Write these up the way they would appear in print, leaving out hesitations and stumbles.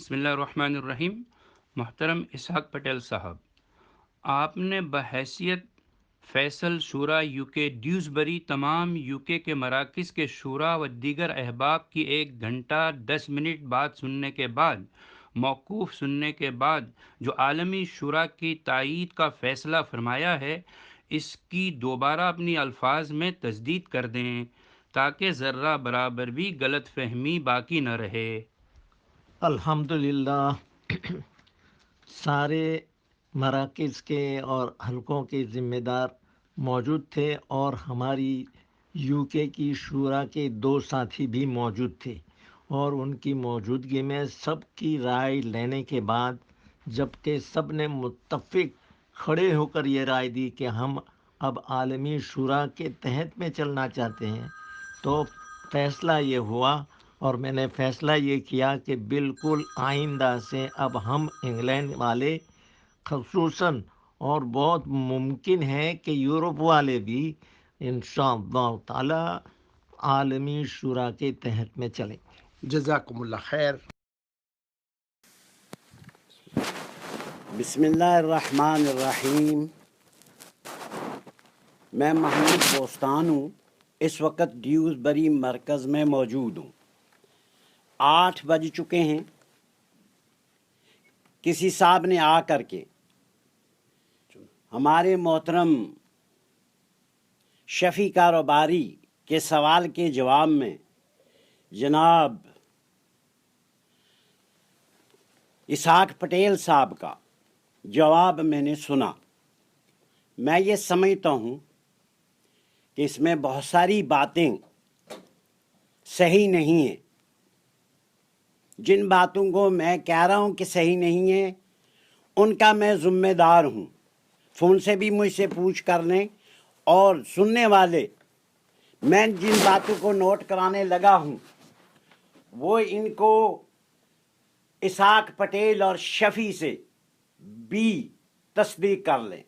بسم اللہ الرحمن الرحیم۔ محترم اسحاق پٹیل صاحب، آپ نے بحیثیت فیصل شورا یو کے ڈیوزبری تمام یو کے مراکز کے شورا و دیگر احباب کی 1 گھنٹہ 10 منٹ بات سننے کے بعد، موقوف سننے کے بعد جو عالمی شورا کی تائید کا فیصلہ فرمایا ہے، اس کی دوبارہ اپنی الفاظ میں تجدید کر دیں تاکہ ذرہ برابر بھی غلط فہمی باقی نہ رہے۔ الحمدللہ سارے مراکز کے اور حلقوں کے ذمہ دار موجود تھے اور ہماری یو کی شورا کے 2 ساتھی بھی موجود تھے، اور ان کی موجودگی میں سب کی رائے لینے کے بعد جبکہ سب نے متفق کھڑے ہو کر یہ رائے دی کہ ہم اب عالمی شورا کے تحت میں چلنا چاہتے ہیں، تو فیصلہ یہ ہوا اور میں نے فیصلہ یہ کیا کہ بالکل آئندہ سے اب ہم انگلینڈ والے خصوصاً اور بہت ممکن ہے کہ یورپ والے بھی انشاءاللہ تعالی عالمی شورا کے تحت میں چلیں۔ جزاکم اللہ خیر۔ بسم اللہ الرحمن الرحیم۔ میں محمود بوستان ہوں، اس وقت ڈیوزبری مرکز میں موجود ہوں۔ 8 بج چکے ہیں۔ کسی صاحب نے آ کر کے ہمارے محترم شفیع کاروباری کے سوال کے جواب میں جناب اسحاق پٹیل صاحب کا جواب میں نے سنا۔ میں یہ سمجھتا ہوں کہ اس میں بہت ساری باتیں صحیح نہیں ہیں۔ جن باتوں کو میں کہہ رہا ہوں کہ صحیح نہیں ہیں، ان کا میں ذمہ دار ہوں۔ فون سے بھی مجھ سے پوچھ کر لیں، اور سننے والے، میں جن باتوں کو نوٹ کرانے لگا ہوں وہ ان کو اسحاق پٹیل اور شفیع سے بھی تصدیق کر لیں۔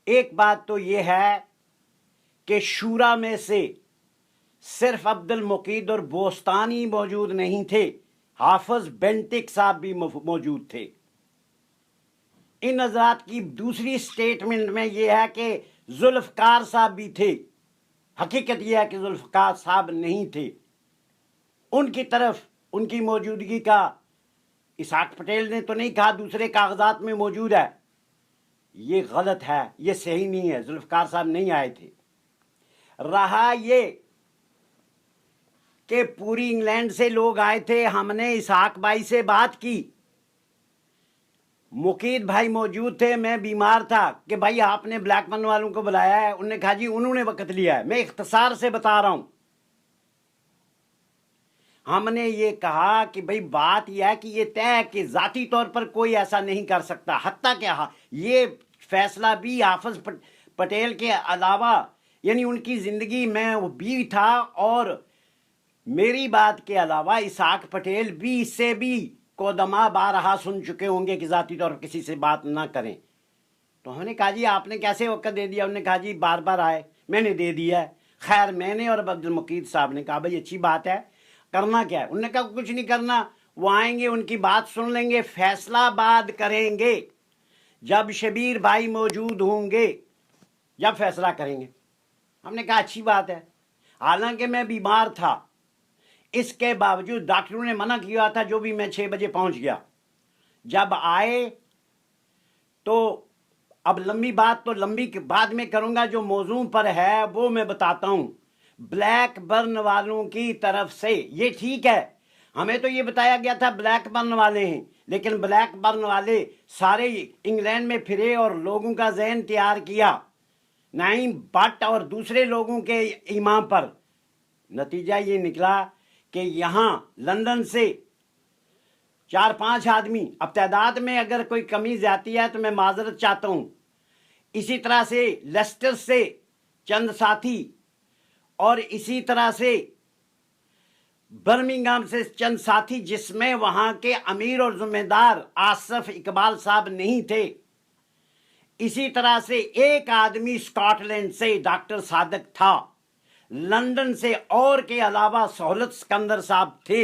ایک بات تو یہ ہے کہ شورا میں سے صرف عبد المقید اور بوستانی موجود نہیں تھے، حافظ بینٹک صاحب بھی موجود تھے۔ ان حضرات کی دوسری سٹیٹمنٹ میں یہ ہے کہ ذوالفقار صاحب بھی تھے۔ حقیقت یہ ہے کہ ذوالفقار صاحب نہیں تھے۔ ان کی طرف ان کی موجودگی کا اسحاق پٹیل نے تو نہیں کہا، دوسرے کاغذات میں موجود ہے۔ یہ غلط ہے، یہ صحیح نہیں ہے، ذوالفقار صاحب نہیں آئے تھے۔ رہا یہ کہ پوری انگلینڈ سے لوگ آئے تھے، ہم نے اسحاق بھائی سے بات کی، مقید بھائی موجود تھے، میں بیمار تھا کہ بھائی آپ نے بلیک من والوں کو بلایا ہے، انہوں نے کہا جی انہوں نے وقت لیا ہے۔ میں اختصار سے بتا رہا ہوں۔ ہم نے یہ کہا کہ بھئی بات یہ ہے کہ یہ طے ہے کہ ذاتی طور پر کوئی ایسا نہیں کر سکتا، حتیٰ کہ یہ فیصلہ بھی حافظ پٹیل کے علاوہ، یعنی ان کی زندگی میں وہ بھی تھا، اور میری بات کے علاوہ اسحاق پٹیل بھی اس سے بھی قدمہ بارہا سن چکے ہوں گے کہ ذاتی طور پر کسی سے بات نہ کریں۔ تو ہم نے کہا جی آپ نے کیسے وقت دے دیا؟ انہوں نے کہا جی بار بار آئے، میں نے دے دیا ہے۔ خیر میں نے اور عبد المقید صاحب نے کہا بھائی اچھی بات ہے، کرنا کیا ہے؟ انہوں نے کہا کچھ نہیں کرنا، وہ آئیں گے، ان کی بات سن لیں گے، فیصلہ بعد کریں گے، جب شبیر بھائی موجود ہوں گے جب فیصلہ کریں گے۔ ہم نے کہا اچھی بات ہے۔ حالانکہ میں بیمار تھا، اس کے باوجود ڈاکٹروں نے منع کیا تھا، جو بھی میں 6 بجے پہنچ گیا۔ جب آئے تو اب لمبی بات تو لمبی بعد میں کروں گا، جو موضوع پر ہے وہ میں بتاتا ہوں۔ بلیک برن والوں کی طرف سے یہ ٹھیک ہے، ہمیں تو یہ بتایا گیا تھا بلیک برن والے ہیں، لیکن بلیک برن والے سارے انگلینڈ میں پھرے اور لوگوں کا ذہن تیار کیا نعیم بٹ اور دوسرے لوگوں کے امام پر۔ نتیجہ یہ نکلا کہ یہاں لندن سے 4-5 آدمی، اب تعداد میں اگر کوئی کمی زیادتی ہے تو میں معذرت چاہتا ہوں، اسی طرح سے لیسٹر سے چند ساتھی، اور اسی طرح سے برمنگھم سے چند ساتھی، جس میں وہاں کے امیر اور ذمہ دار آصف اقبال صاحب نہیں تھے۔ اسی طرح سے ایک آدمی اسکاٹ لینڈ سے ڈاکٹر صادق تھا، لندن سے اور کے علاوہ سہولت سکندر صاحب تھے۔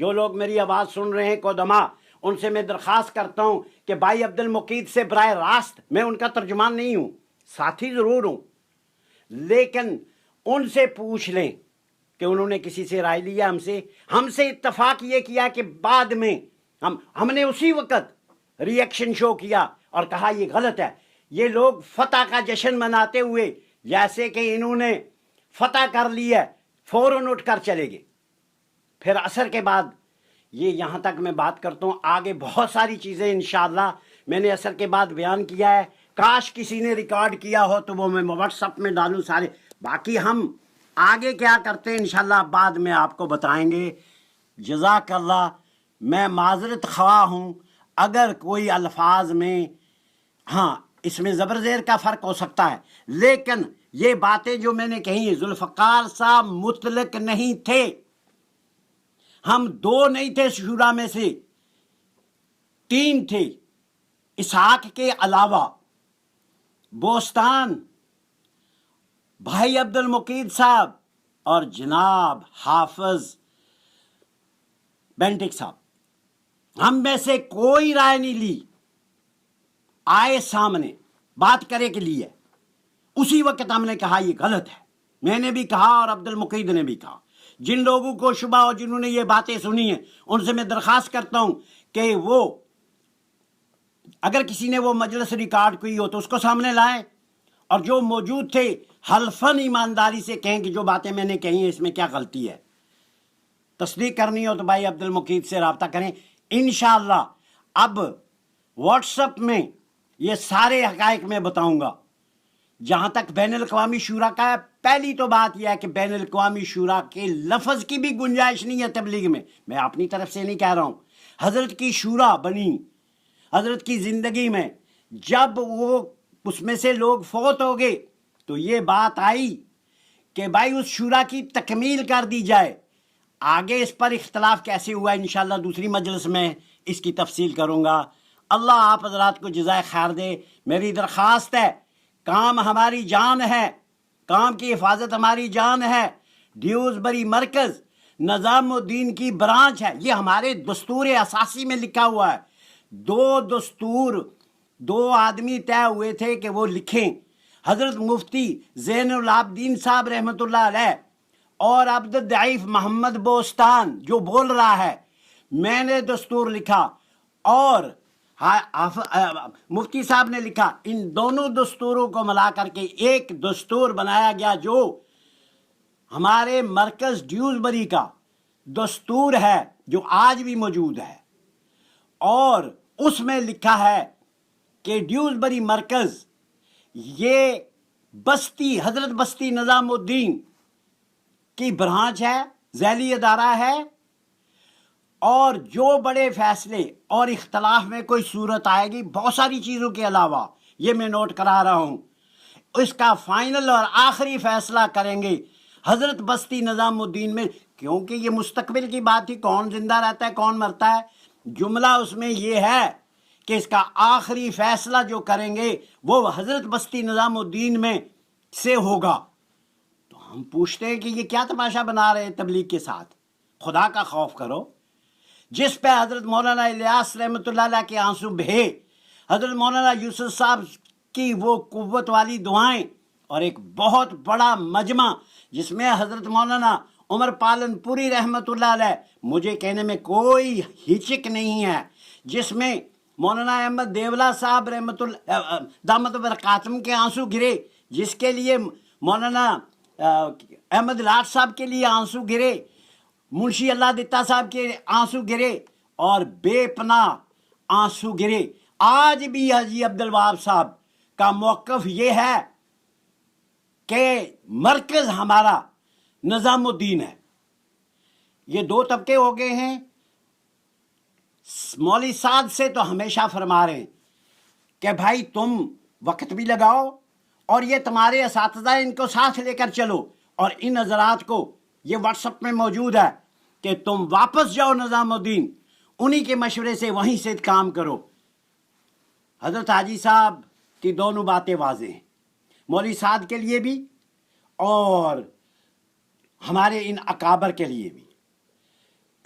جو لوگ میری آواز سن رہے ہیں قدما، ان سے میں درخواست کرتا ہوں کہ بھائی عبد المقید سے براہ راست، میں ان کا ترجمان نہیں ہوں، ساتھی ضرور ہوں، لیکن ان سے پوچھ لیں کہ انہوں نے کسی سے رائے لیا ہم سے اتفاق یہ کیا کہ بعد میں ہم نے اسی وقت ری ایکشن شو کیا اور کہا یہ غلط ہے۔ یہ لوگ فتح کا جشن مناتے ہوئے جیسے کہ انہوں نے فتح کر لی ہے، فوراً اٹھ کر چلے گئے۔ پھر عصر کے بعد یہ یہاں تک میں بات کرتا ہوں، آگے بہت ساری چیزیں انشاءاللہ میں نے عصر کے بعد بیان کیا ہے، کاش کسی نے ریکارڈ کیا ہو تو وہ میں واٹس ایپ میں ڈالوں سارے، باقی ہم آگے کیا کرتے ہیں انشاءاللہ بعد میں آپ کو بتائیں گے۔ جزاک اللہ، میں معذرت خواہ ہوں اگر کوئی الفاظ میں، ہاں اس میں زبر زیر کا فرق ہو سکتا ہے، لیکن یہ باتیں جو میں نے کہی ذوالفقار صاحب مطلق نہیں تھے، ہم 2 نہیں تھے شورا میں سے 3 تھے، اسحاق کے علاوہ بوستان، بھائی عبد المقید صاحب اور جناب حافظ بینٹک صاحب، ہم میں سے کوئی رائے نہیں لی، آئے سامنے بات کرے کے لیے، اسی وقت ہم نے کہا یہ غلط ہے، میں نے بھی کہا اور عبد المقید نے بھی کہا۔ جن لوگوں کو شبہ ہو، جنہوں نے یہ باتیں سنی ہیں، ان سے میں درخواست کرتا ہوں کہ وہ اگر کسی نے وہ مجلس ریکارڈ کی ہو تو اس کو سامنے لائیں، اور جو موجود تھے حلفاً ایمانداری سے کہیں کہ جو باتیں میں نے کہی ہیں اس میں کیا غلطی ہے۔ تصدیق کرنی ہو تو بھائی عبد المقید سے رابطہ کریں انشاءاللہ۔ اب واٹس ایپ میں یہ سارے حقائق میں بتاؤں گا۔ جہاں تک بین الاقوامی شورا کا ہے، پہلی تو بات یہ ہے کہ بین الاقوامی شورا کے لفظ کی بھی گنجائش نہیں ہے تبلیغ میں اپنی طرف سے نہیں کہہ رہا ہوں۔ حضرت کی شورا بنی حضرت کی زندگی میں، جب وہ اس میں سے لوگ فوت ہو گئے تو یہ بات آئی کہ بھائی اس شورا کی تکمیل کر دی جائے۔ آگے اس پر اختلاف کیسے ہوا انشاءاللہ دوسری مجلس میں اس کی تفصیل کروں گا۔ اللہ آپ حضرات کو جزائے خیر دے۔ میری درخواست ہے، کام ہماری جان ہے، کام کی حفاظت ہماری جان ہے۔ ڈیوزبری مرکز نظام الدین کی برانچ ہے، یہ ہمارے دستور اساسی میں لکھا ہوا ہے۔ 2 دستور 2 آدمی طے ہوئے تھے کہ وہ لکھیں، حضرت مفتی زین العابدین صاحب رحمۃ اللہ علیہ اور عبد الضعیف محمد بوستان جو بول رہا ہے، میں نے دستور لکھا اور مفتی صاحب نے لکھا، ان دونوں دستوروں کو ملا کر کے ایک دستور بنایا گیا جو ہمارے مرکز ڈیوزبری کا دستور ہے جو آج بھی موجود ہے، اور اس میں لکھا ہے کہ ڈیوزبری مرکز یہ بستی حضرت بستی نظام الدین کی برانچ ہے، ذیلی ادارہ ہے، اور جو بڑے فیصلے اور اختلاف میں کوئی صورت آئے گی بہت ساری چیزوں کے علاوہ، یہ میں نوٹ کرا رہا ہوں، اس کا فائنل اور آخری فیصلہ کریں گے حضرت بستی نظام الدین میں، کیونکہ یہ مستقبل کی بات تھی، کون زندہ رہتا ہے کون مرتا ہے۔ جملہ اس میں یہ ہے کہ اس کا آخری فیصلہ جو کریں گے وہ حضرت بستی نظام الدین میں سے ہوگا۔ تو ہم پوچھتے ہیں کہ یہ کیا تماشا بنا رہے ہیں تبلیغ کے ساتھ؟ خدا کا خوف کرو۔ جس پہ حضرت مولانا الیاس رحمۃ اللہ علیہ کے آنسو بہے، حضرت مولانا یوسف صاحب کی وہ قوت والی دعائیں، اور ایک بہت بڑا مجمع جس میں حضرت مولانا عمر پالن پوری رحمۃ اللہ علیہ، مجھے کہنے میں کوئی ہچک نہیں ہے، جس میں مولانا احمد دیولا صاحب رحمۃ اللہ دامت برکاتہم کے آنسو گرے، جس کے لیے مولانا احمد لاٹ صاحب کے لیے آنسو گرے، منشی اللہ دتا صاحب کے آنسو گرے، اور بے پناہ آنسو گرے۔ آج بھی حاجی عبد الوہاب صاحب کا موقف یہ ہے کہ مرکز ہمارا نظام الدین ہے۔ یہ 2 طبقے ہو گئے ہیں۔ مولوی سعد سے تو ہمیشہ فرما رہے ہیں کہ بھائی تم وقت بھی لگاؤ اور یہ تمہارے اساتذہ ان کو ساتھ لے کر چلو، اور ان حضرات کو یہ واٹس ایپ میں موجود ہے کہ تم واپس جاؤ نظام الدین، انہی کے مشورے سے وہیں سے کام کرو۔ حضرت حاجی صاحب کی دونوں باتیں واضح ہیں، مولوی سعد کے لیے بھی اور ہمارے ان اکابر کے لیے بھی۔